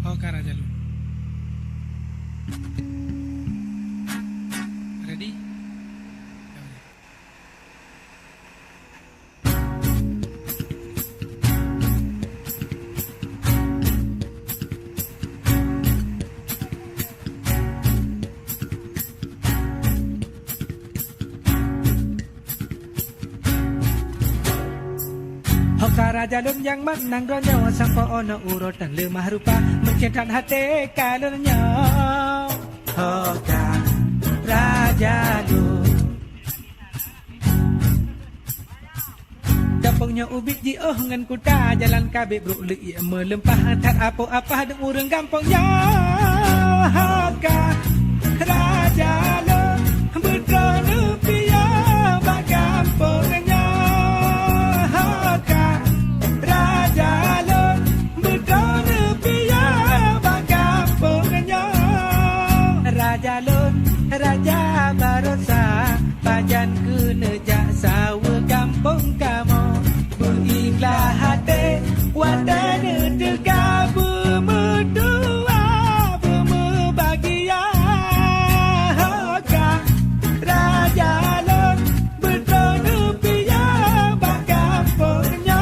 Oh, Kak Raja lu. Ready? Ya udah. Hokara jalum yang menang ronyo sampo ono urutan lemah rupa mencetak hati kalonyo. Hokara jalum Dapungnya ubit di ngan kuda jalan kabeh bro li melempah tak apa-apa deng urang kampungnya. Hokara jalum betrono pia bagampungnya. Raja Barosa pajan kena jak sawa kampung kamu berikhlas hati wadana tegak bermedua bermebahagia. Raja Lon bertrono pia bakampungnya.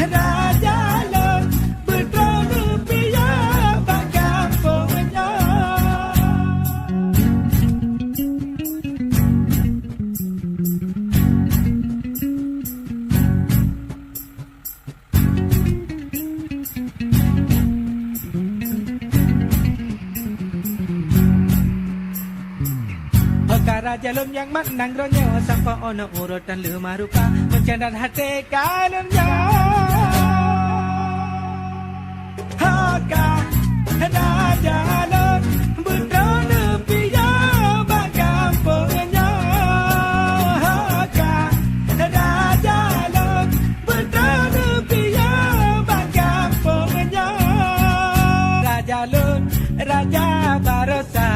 Raja Lon bertrono pia bakampungnya. Raja lom yang menang ronyo sampai ono urutan lemah rupa mencendat hati kalonnya. Raja lom betrono pia bakampungnya. Raja lom betrono pia bakampungnya. Raja lom Raja Barosa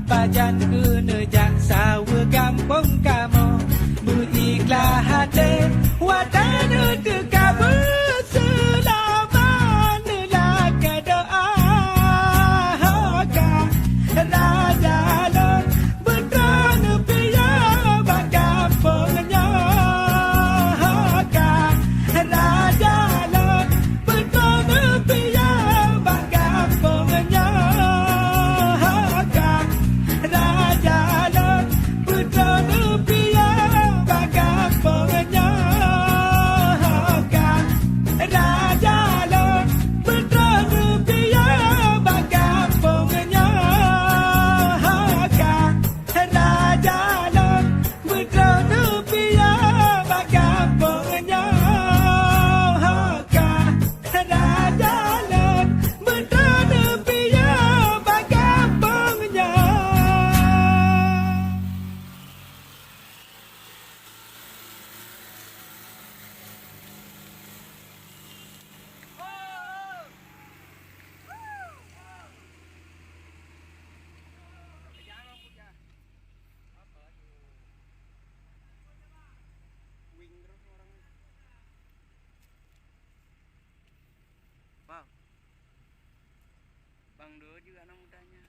pajan kena jak sawa kampung kamu berikhlas hati wadana tegak berselamatlah ke doa. Raja Lon betrono pia bakampungnya. Raja Lon betrono pia bakampungnya. Raja Lon betrono pia bakampungnya. Raja Lon betrono pia bakampungnya. Raja Lon betrono pia bakampungnya. Raja Lon betrono pia bakampungnya. Bang, Bang Do juga anak mudanya.